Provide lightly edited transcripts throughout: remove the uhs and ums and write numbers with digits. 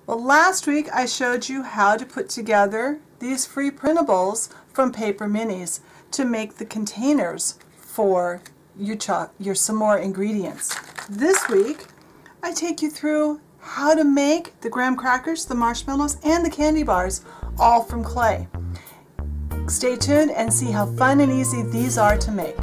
Well, last week I showed you how to put together these free printables from Paper Minis to make the containers for your some more ingredients. This week I take you through how to make the graham crackers, the marshmallows, and the candy bars all from clay. Stay tuned and see how fun and easy these are to make.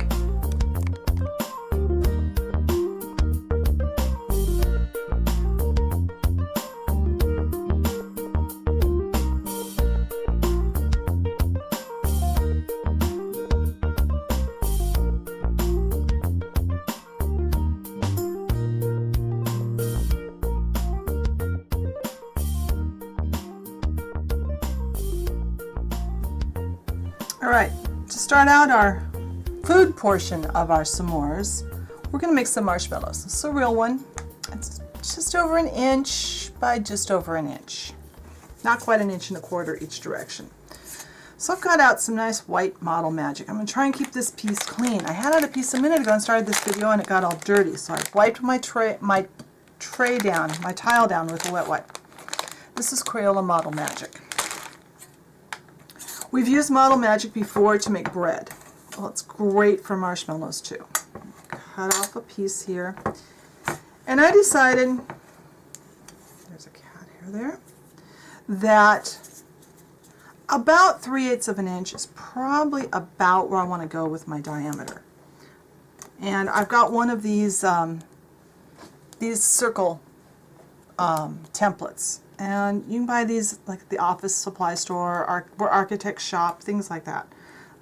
Alright, to start out our food portion of our s'mores, we're going to make some marshmallows. This is a real one. It's just over an inch by just over an inch. Not quite an inch and a quarter each direction. So I've got out some nice white Model Magic. I'm going to try and keep this piece clean. I had out a piece a minute ago and started this video and it got all dirty, so I wiped my tile down with a wet wipe. This is Crayola Model Magic. We've used Model Magic before to make bread. Well, it's great for marshmallows too. Cut off a piece here. And I decided, there's a cat hair there, that about 3/8 of an inch is probably about where I want to go with my diameter. And I've got one of these circle templates. And you can buy these like at the office supply store or architect shop, things like that.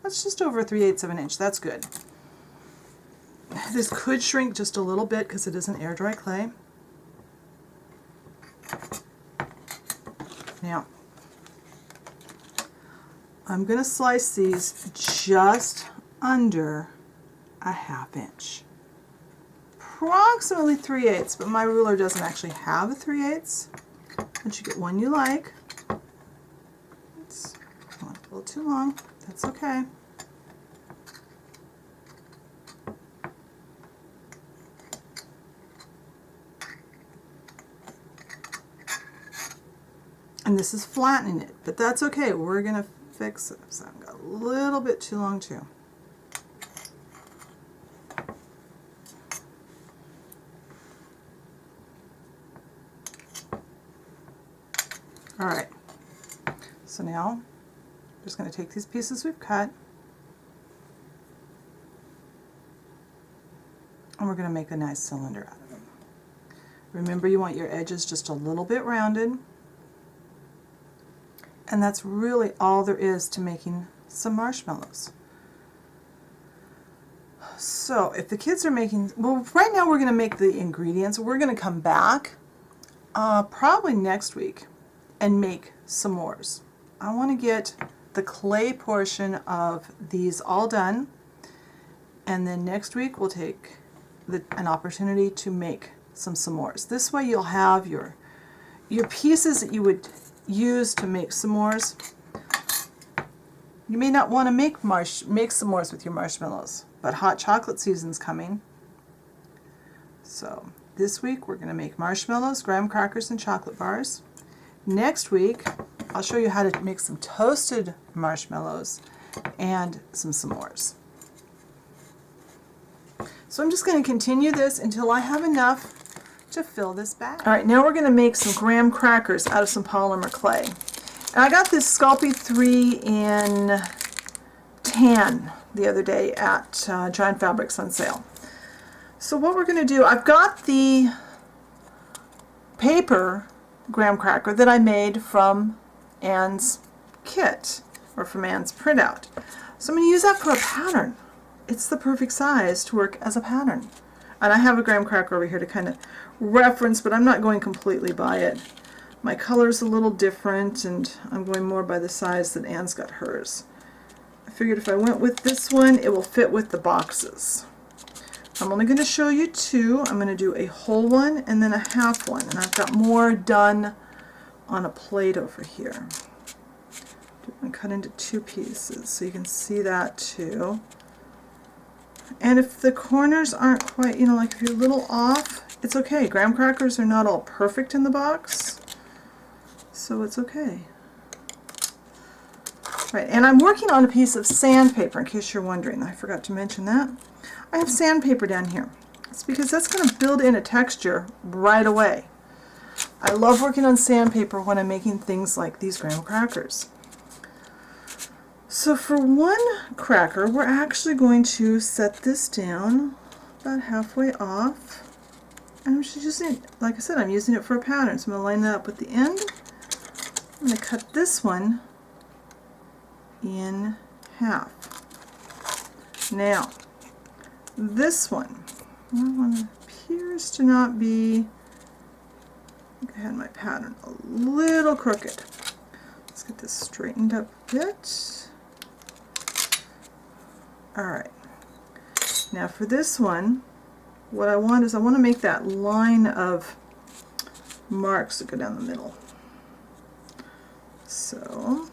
That's just over 3/8 of an inch. That's good. This could shrink just a little bit because it is an air dry clay. Now, I'm going to slice these just under a 1/2 inch. Approximately 3/8, but my ruler doesn't actually have a 3/8. Once you get one you like, it's a little too long, that's okay. And this is flattening it, but that's okay, we're going to fix it. So I've got a little bit too long too. Alright, so now I'm just going to take these pieces we've cut and we're going to make a nice cylinder out of them. Remember, you want your edges just a little bit rounded, and that's really all there is to making some marshmallows. So if the kids are making, well, right now we're going to make the ingredients. We're going to come back probably next week and make s'mores. I want to get the clay portion of these all done, and then next week we'll take an opportunity to make some s'mores. This way you'll have your pieces that you would use to make s'mores. You may not want to make s'mores with your marshmallows, but hot chocolate season's coming. So this week we're going to make marshmallows, graham crackers, and chocolate bars. Next week, I'll show you how to make some toasted marshmallows and some s'mores. So I'm just going to continue this until I have enough to fill this bag. Alright, now we're going to make some graham crackers out of some polymer clay. And I got this Sculpey 3 in tan the other day at Giant Fabrics on sale. So what we're going to do, I've got the paper graham cracker that I made from Anne's kit, or from Anne's printout. So I'm going to use that for a pattern. It's the perfect size to work as a pattern. And I have a graham cracker over here to kind of reference, but I'm not going completely by it. My color's a little different, and I'm going more by the size that Anne's got hers. I figured if I went with this one, it will fit with the boxes. I'm only going to show you two. I'm going to do a whole one and then a half one, and I've got more done on a plate over here. I'm going to cut into two pieces so you can see that too. And if the corners aren't quite, you know, like if you're a little off, it's okay. Graham crackers are not all perfect in the box. so it's okay. Right, and I'm working on a piece of sandpaper, in case you're wondering. I forgot to mention that. I have sandpaper down here. It's because that's going to build in a texture right away. I love working on sandpaper when I'm making things like these graham crackers. So for one cracker, we're actually going to set this down about halfway off. And I'm just using it, like I said, I'm using it for a pattern. So I'm going to line that up with the end. I'm going to cut this one in half. Now, this one appears to not be, I think I had my pattern a little crooked. Let's get this straightened up a bit. Alright, now for this one, what I want is I want to make that line of marks that go down the middle. So,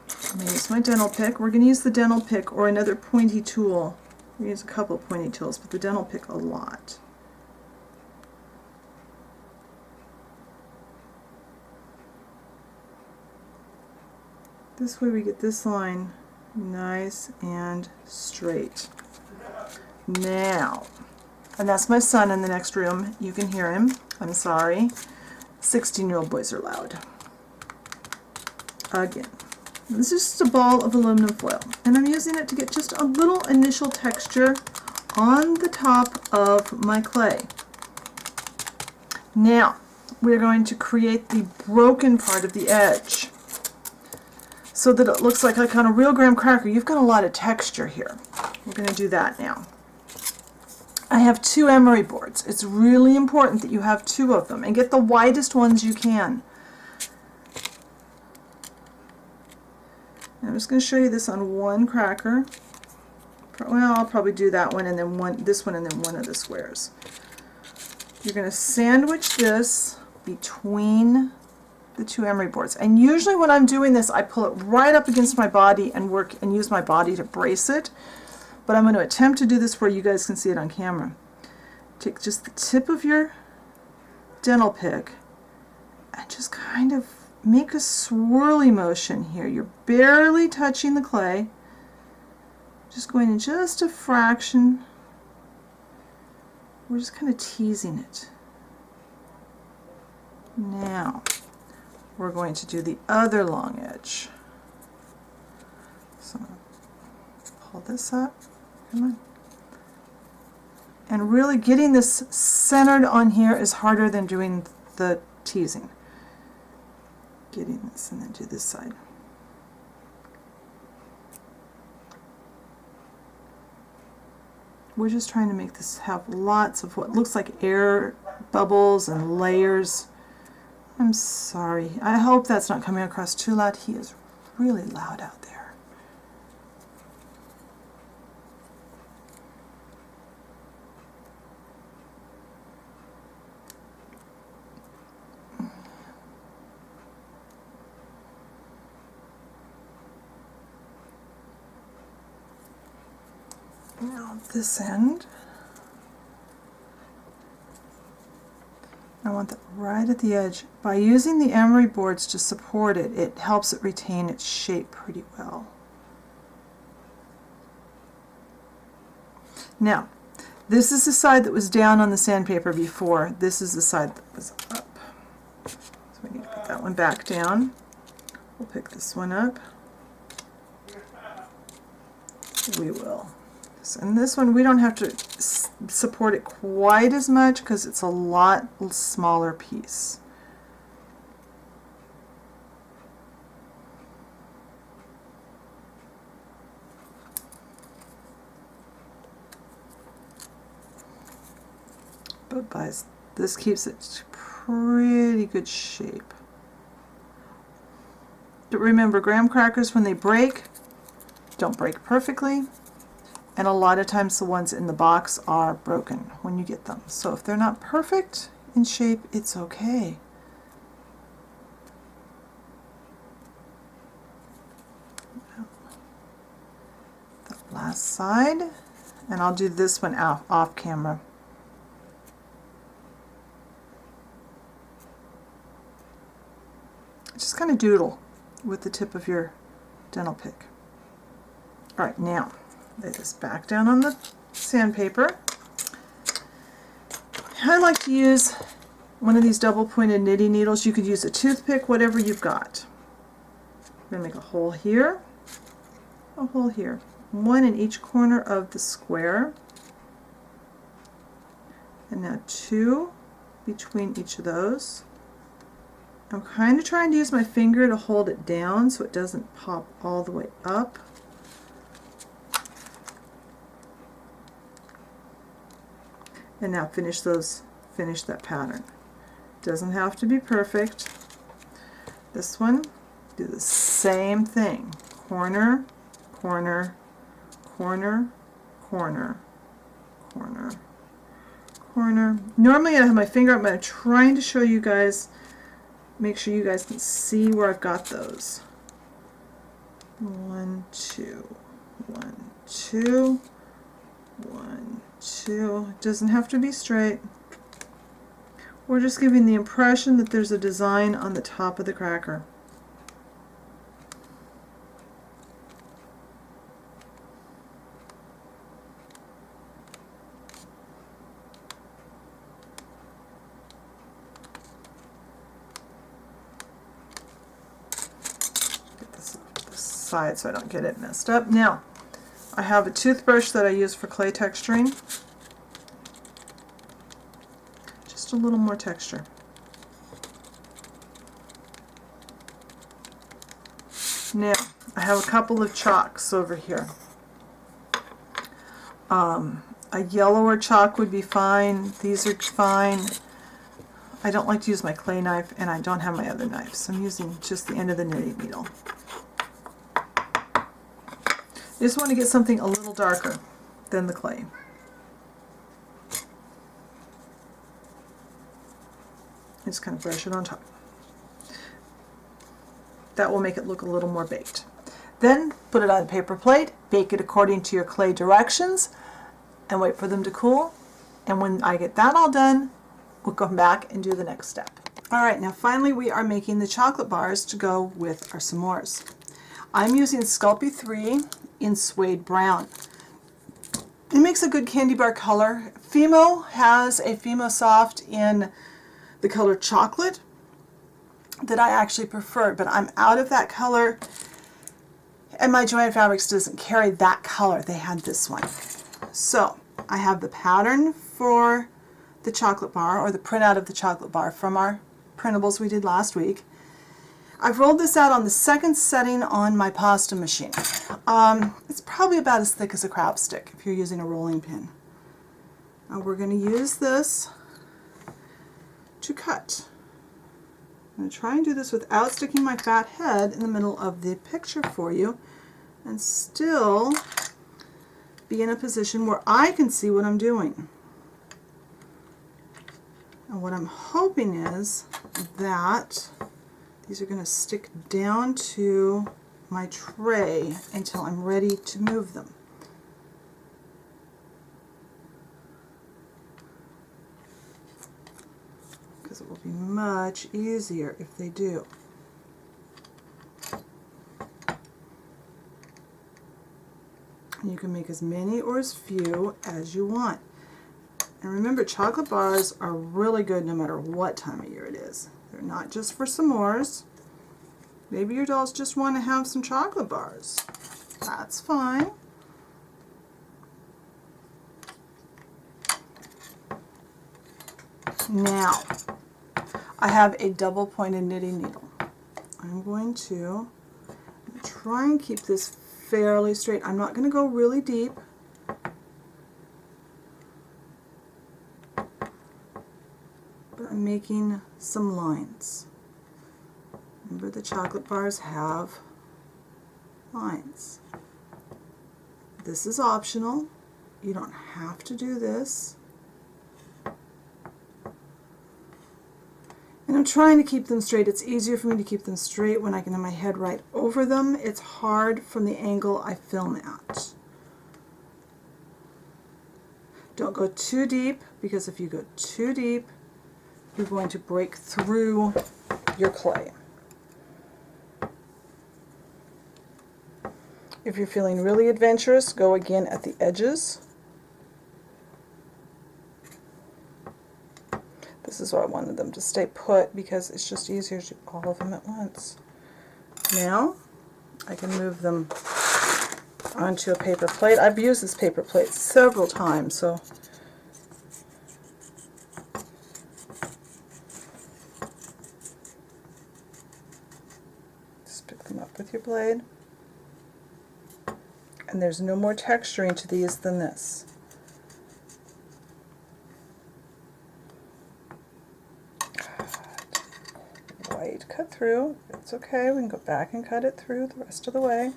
I'm going to use my dental pick. We're going to use the dental pick or another pointy tool. We use a couple of pointy tools, but the dental pick a lot. This way we get this line nice and straight. Now, and that's my son in the next room. You can hear him. I'm sorry. 16-year-old boys are loud. Again. This is just a ball of aluminum foil, and I'm using it to get just a little initial texture on the top of my clay. Now, we're going to create the broken part of the edge so that it looks like on a real graham cracker. You've got a lot of texture here. We're going to do that now. I have 2 emery boards. It's really important that you have 2 of them and get the widest ones you can. I'm just going to show you this on one cracker. Well, I'll probably do that one and then this one and then one of the squares. You're going to sandwich this between the 2 emery boards. And usually when I'm doing this, I pull it right up against my body and work and use my body to brace it. But I'm going to attempt to do this where you guys can see it on camera. Take just the tip of your dental pick and just kind of make a swirly motion here. You're barely touching the clay. Just going in just a fraction. We're just kind of teasing it. Now, we're going to do the other long edge. So I'm going to pull this up. Come on. And really getting this centered on here is harder than doing the teasing. Getting this and then do this side. We're just trying to make this have lots of what looks like air bubbles and layers. I'm sorry. I hope that's not coming across too loud. He is really loud out there. Now this end, I want that right at the edge. By using the emery boards to support it, it helps it retain its shape pretty well. Now, this is the side that was down on the sandpaper before. This is the side that was up. So we need to put that one back down. We'll pick this one up. We will. And this one we don't have to support it quite as much because it's a lot smaller piece. But this keeps it pretty good shape. But remember, graham crackers, when they break, don't break perfectly. And a lot of times the ones in the box are broken when you get them. So if they're not perfect in shape, it's okay. The last side, and I'll do this one off camera. Just kind of doodle with the tip of your dental pick. All right, now lay this back down on the sandpaper. I like to use one of these double-pointed knitting needles. You could use a toothpick, whatever you've got. I'm going to make a hole here, a hole here, one in each corner of the square, and now two between each of those. I'm kind of trying to use my finger to hold it down so it doesn't pop all the way up. And now finish that pattern. Doesn't have to be perfect. This one, do the same thing. Corner, corner, corner, corner, corner, corner. Normally I have my finger up, but I'm trying to show you guys, make sure you guys can see where I've got those. 1, 2, 1, 2, 1, 2. It doesn't have to be straight. We're just giving the impression that there's a design on the top of the cracker. Get this off the side so I don't get it messed up. Now, I have a toothbrush that I use for clay texturing. Just a little more texture. Now, I have a couple of chalks over here. A yellower chalk would be fine. These are fine. I don't like to use my clay knife, and I don't have my other knife, so I'm using just the end of the knitting needle. I just want to get something a little darker than the clay. Just kind of brush it on top. That will make it look a little more baked. Then put it on a paper plate, bake it according to your clay directions, and wait for them to cool. And when I get that all done, we'll come back and do the next step. All right, now finally we are making the chocolate bars to go with our s'mores. I'm using Sculpey 3 in Suede Brown. It makes a good candy bar color. Fimo has a Fimo Soft in the color chocolate that I actually prefer, but I'm out of that color, and my Joanne Fabrics doesn't carry that color. They had this one. So I have the pattern for the chocolate bar, or the printout of the chocolate bar from our printables we did last week. I've rolled this out on the second setting on my pasta machine. It's probably about as thick as a crab stick if you're using a rolling pin. Now we're going to use this to cut. I'm going to try and do this without sticking my fat head in the middle of the picture for you, and still be in a position where I can see what I'm doing. And what I'm hoping is that these are going to stick down to my tray until I'm ready to move them. Because it will be much easier if they do. And you can make as many or as few as you want. And remember, chocolate bars are really good no matter what time of year it is. They're not just for s'mores. Maybe your dolls just want to have some chocolate bars. That's fine. Now, I have a double-pointed knitting needle. I'm going to try and keep this fairly straight. I'm not going to go really deep. But I'm making some lines. Remember, the chocolate bars have lines. This is optional. You don't have to do this. And I'm trying to keep them straight. It's easier for me to keep them straight when I can have my head right over them. It's hard from the angle I film at. Don't go too deep, because if you go too deep, you're going to break through your clay. If you're feeling really adventurous, go again at the edges. This is why I wanted them to stay put, because it's just easier to do all of them at once. Now I can move them onto a paper plate. I've used this paper plate several times, so just pick them up with your blade. And there's no more texturing to these than this. White cut through. It's okay. We can go back and cut it through the rest of the way.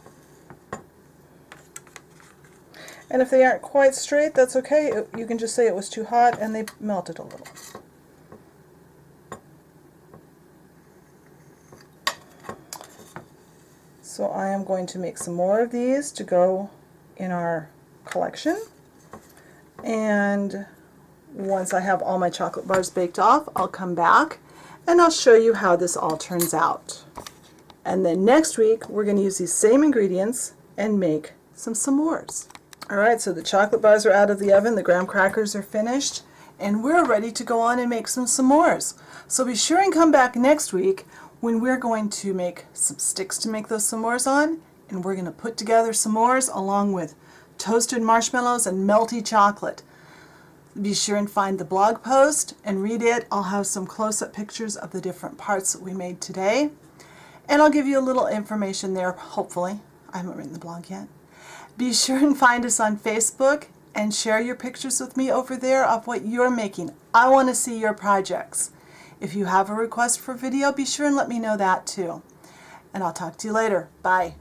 And if they aren't quite straight, that's okay. You can just say it was too hot and they melted a little. So I am going to make some more of these to go in our collection. And once I have all my chocolate bars baked off, I'll come back and I'll show you how this all turns out. And then next week, we're going to use these same ingredients and make some s'mores. Alright, so the chocolate bars are out of the oven, the graham crackers are finished, and we're ready to go on and make some s'mores. So be sure and come back next week when we're going to make some sticks to make those s'mores on, and we're going to put together s'mores along with toasted marshmallows and melty chocolate. Be sure and find the blog post and read it. I'll have some close-up pictures of the different parts that we made today, and I'll give you a little information there, hopefully. I haven't written the blog yet. Be sure and find us on Facebook and share your pictures with me over there of what you're making. I want to see your projects. If you have a request for video, be sure and let me know that too. And I'll talk to you later. Bye.